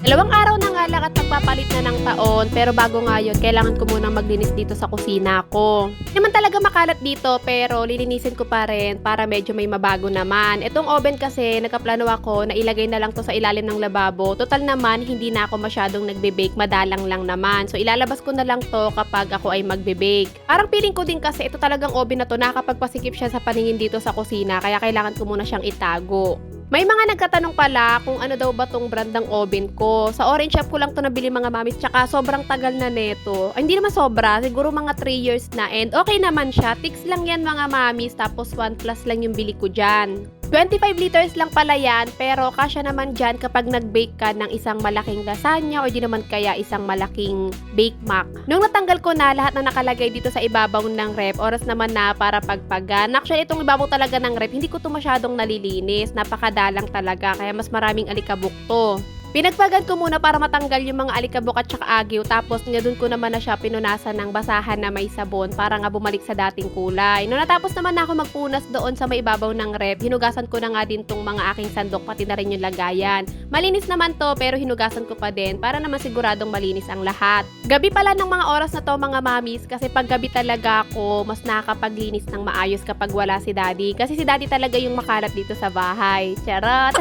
Dalawang araw na nga lang at magpapalit na ng taon, pero bago nga yun, kailangan ko munang maglinis dito sa kusina ko. Hindi naman talaga makalat dito, pero lilinisin ko pa rin para medyo may mabago naman. Itong oven kasi, nagkaplano ako na ilagay na lang to sa ilalim ng lababo. Total naman, hindi na ako masyadong nagbe-bake, madalang lang naman. So ilalabas ko na lang to kapag ako ay magbe-bake. Parang feeling ko din kasi ito talagang oven na to, nakakapagpasikip siya sa paningin dito sa kusina, kaya kailangan ko muna siyang itago. May mga nagtatanong pala kung ano daw ba tong brand ng oven ko. Sa Orange Chef ko lang to nabili mga mamis, tsaka sobrang tagal na neto. Ay, hindi naman sobra, siguro mga 3 years na, and okay naman siya. Tiks lang yan mga mamis, tapos 1 plus lang yung bili ko dyan. 25 liters lang pala yan, pero kasya naman dyan kapag nag-bake ka ng isang malaking lasagna o di naman kaya isang malaking bake mac. Nung natanggal ko na lahat na nakalagay dito sa ibabaw ng ref, oras naman na para pagpagan. Actually, itong ibabaw talaga ng ref, hindi ko to masyadong nalilinis. Napakadalang talaga, kaya mas maraming alikabok to. Pinagpagan ko muna para matanggal yung mga alikabok at saka agyo, tapos nga dun ko naman na siya pinunasan ng basahan na may sabon para nga bumalik sa dating kulay. Nung natapos naman na ako magpunas doon sa may ibabaw ng ref, hinugasan ko na nga din tong mga aking sandok, pati na rin yung lagayan. Malinis naman to, pero hinugasan ko pa din para naman siguradong malinis ang lahat. Gabi pala ng mga oras na to mga mamis, kasi pag gabi talaga ako mas nakakapaglinis ng maayos kapag wala si daddy. Kasi si daddy talaga yung makalat dito sa bahay. Charot!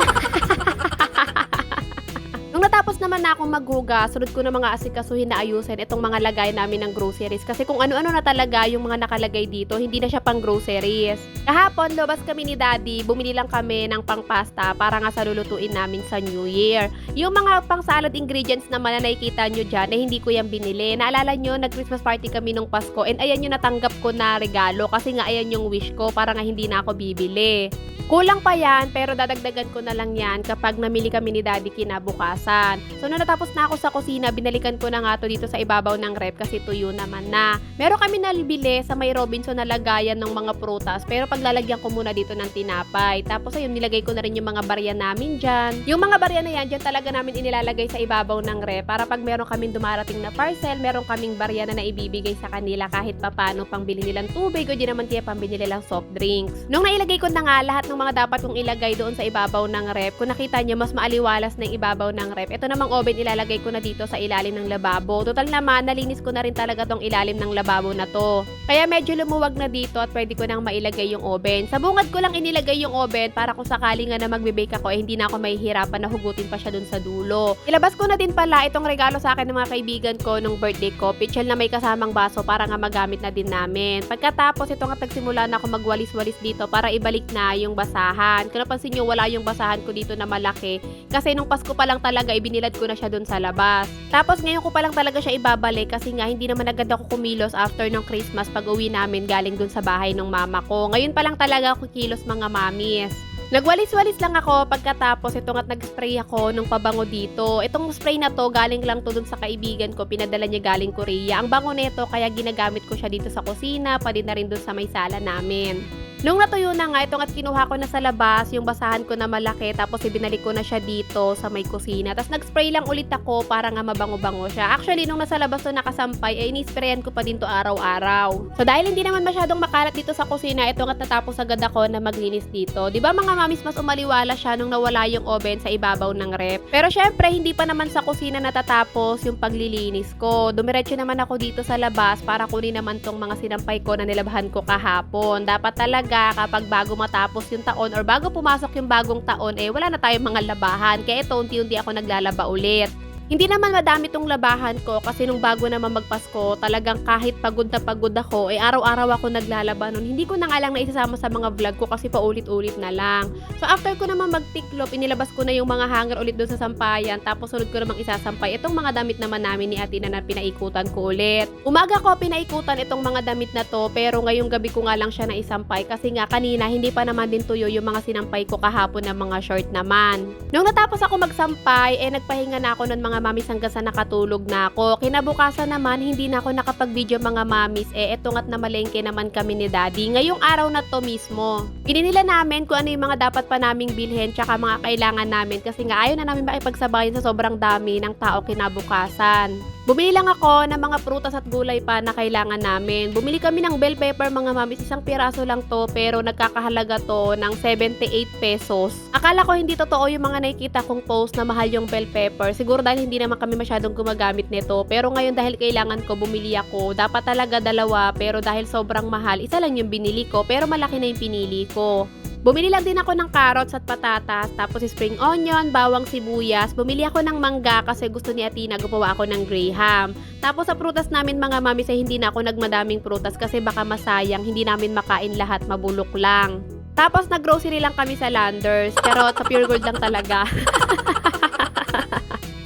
Nung natapos naman na akong maghugas, sunod ko na mga asikasuhin na ayusin itong mga lagay namin ng groceries. Kasi kung ano-ano na talaga yung mga nakalagay dito, hindi na siya pang groceries. Kahapon, lobas kami ni Daddy, bumili lang kami ng pang-pasta para nga sa lulutuin namin sa New Year. Yung mga pang-salad ingredients naman na nakikita nyo dyan, eh hindi ko yan binili. Naalala nyo, nag-Christmas party kami nung Pasko, and ayan yung natanggap ko na regalo kasi nga ayan yung wish ko para nga hindi na ako bibili. Kulang pa yan, pero dadagdagan ko na lang yan kapag namili kami ni Daddy kinabukasan. So, nung natapos na ako sa kusina, binalikan ko na nga to dito sa ibabaw ng ref kasi tuyo naman na. Meron kami nabili sa may Robinson na lagayan ng mga prutas, pero paglalagyan ko muna dito ng tinapay. Tapos ayun, nilagay ko na rin yung mga barya namin dyan. Yung mga barya na yan, dyan talaga namin inilalagay sa ibabaw ng ref para pag meron kaming dumarating na parcel, meron kaming barya na naibibigay sa kanila kahit papano pangbili nilang tubig o di naman kaya pambili nilang soft drinks. Nung nailagay ko na nga lahat ng mga dapat kong ilagay doon sa ibabaw ng ref, kung nakita nyo, mas maaliwalas na yung ibabaw ng ref. Ito namang oven, ilalagay ko na dito sa ilalim ng lababo. Total naman, nalinis ko na rin talaga tong ilalim ng lababo na to. Kaya medyo lumuwag na dito at pwede ko nang mailagay yung oven. Sa bungad ko lang inilagay yung oven para kung sakali nga na magbe-bake ako, hindi na ako mahihirapan na hugutin pa siya doon sa dulo. Ilabas ko na din pala itong regalo sa akin ng mga kaibigan ko nung birthday ko, pitchel na may kasamang baso para nga magamit na din namin. Pagkatapos, ito nga tagsimula na ako magwalis-walis dito para ibalik na yung basahan. Kung napansin nyo, wala yung basahan ko dito na malaki kasi nung Pasko pa lang talaga ibinilad ko na siya dun sa labas. Tapos ngayon ko pa lang talaga siya ibabalik kasi nga hindi naman agad ako kumilos after ng Christmas pag uwi namin galing dun sa bahay ng mama ko. Ngayon pa lang talaga ako kilos mga mamis. Nagwalis-walis lang ako pagkatapos ito nga't nag-spray ako ng pabango dito. Itong spray na to galing lang to dun sa kaibigan ko, pinadala niya galing Korea. Ang bango nito kaya ginagamit ko siya dito sa kusina, pati na rin dun sa may sala namin. Nung natuyo na nga, ito nga't kinuha ko na sa labas yung basahan ko na malaki, tapos ibinalik ko na siya dito sa may kusina. Tapos nag-spray lang ulit ako para nga mabango-bango siya. Actually, nung nasa labas to nakasampay, ay ini-sprayan ko pa din to araw-araw. So dahil hindi naman masyadong makalat dito sa kusina, ito nga't natapos agad ako na maglinis dito. Di ba mga mamis, mas umaliwala siya nung nawala yung oven sa ibabaw ng ref. Pero syempre, hindi pa naman sa kusina natatapos yung paglilinis ko. Dumiretso naman ako dito sa labas para kunin naman tong mga sinampay ko na nilabhan ko kahapon. Dapat talaga kapag bago matapos yung taon or bago pumasok yung bagong taon, eh wala na tayong mga labahan. Kaya ito, unti-unti ako naglalaba ulit. Hindi naman madami tong labahan ko kasi nung bago naman magpasko, talagang kahit pagod na pagod ako, eh araw-araw ako naglalaba nun. Hindi ko na nga lang naisasama sa mga vlog ko kasi paulit-ulit na lang. So after ko naman magtiklop, inilabas ko na yung mga hanger ulit doon sa sampayan, tapos sunod ko namang isasampay itong mga damit naman namin ni Atina na pinaikutan ko ulit. Umaga ko pinaikutan itong mga damit na to, pero ngayong gabi ko nga lang siya na isampay kasi nga kanina hindi pa naman din tuyo yung mga sinampay ko kahapon na mga short naman. Nung natapos ako magsampay, eh nagpahinga na ako nun mga mga mamis hanggang sa nakatulog na ako. Kinabukasan naman, hindi na ako nakapag-video mga mamis. Eto nga't namalengke naman kami ni Daddy. Ngayong araw na to mismo. Pinili namin kung ano yung mga dapat pa naming bilhin tsaka mga kailangan namin kasi nga ayaw na namin makipagsabayan sa sobrang dami ng tao kinabukasan. Bumili lang ako ng mga prutas at gulay pa na kailangan namin. Bumili kami ng bell pepper mga mamis, isang piraso lang to pero nagkakahalaga to ng 78 pesos. Akala ko hindi totoo yung mga nakikita kong post na mahal yung bell pepper. Siguro dahil hindi naman kami masyadong gumagamit nito. Pero ngayon dahil kailangan ko, bumili ako. Dapat talaga dalawa pero dahil sobrang mahal, isa lang yung binili ko pero malaki na yung pinili ko. Bumili lang din ako ng carrots at patatas, tapos spring onion, bawang sibuyas. Bumili ako ng mangga kasi gusto ni Atina gumawa ako ng graham. Tapos sa prutas namin mga mamis ay hindi na ako nagmadaming prutas kasi baka masayang, hindi namin makain lahat, mabulok lang. Tapos nag-grocery lang kami sa Landers, pero sa Pure Gold lang talaga.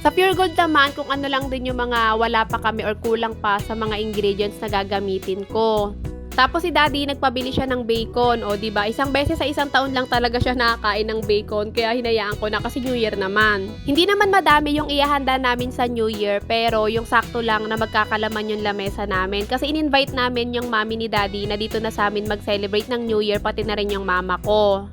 Sa Pure Gold naman, kung ano lang din yung mga wala pa kami or kulang pa sa mga ingredients na gagamitin ko. Tapos si Daddy, nagpabili siya ng bacon. O, diba? Isang beses sa isang taon lang talaga siya nakakain ng bacon. Kaya hinayaan ko na kasi New Year naman. Hindi naman madami yung ihahanda namin sa New Year. Pero yung sakto lang na magkakalaman yung lamesa namin. Kasi in-invite namin yung mami ni Daddy na dito na sa amin mag-celebrate ng New Year. Pati na rin yung mama ko.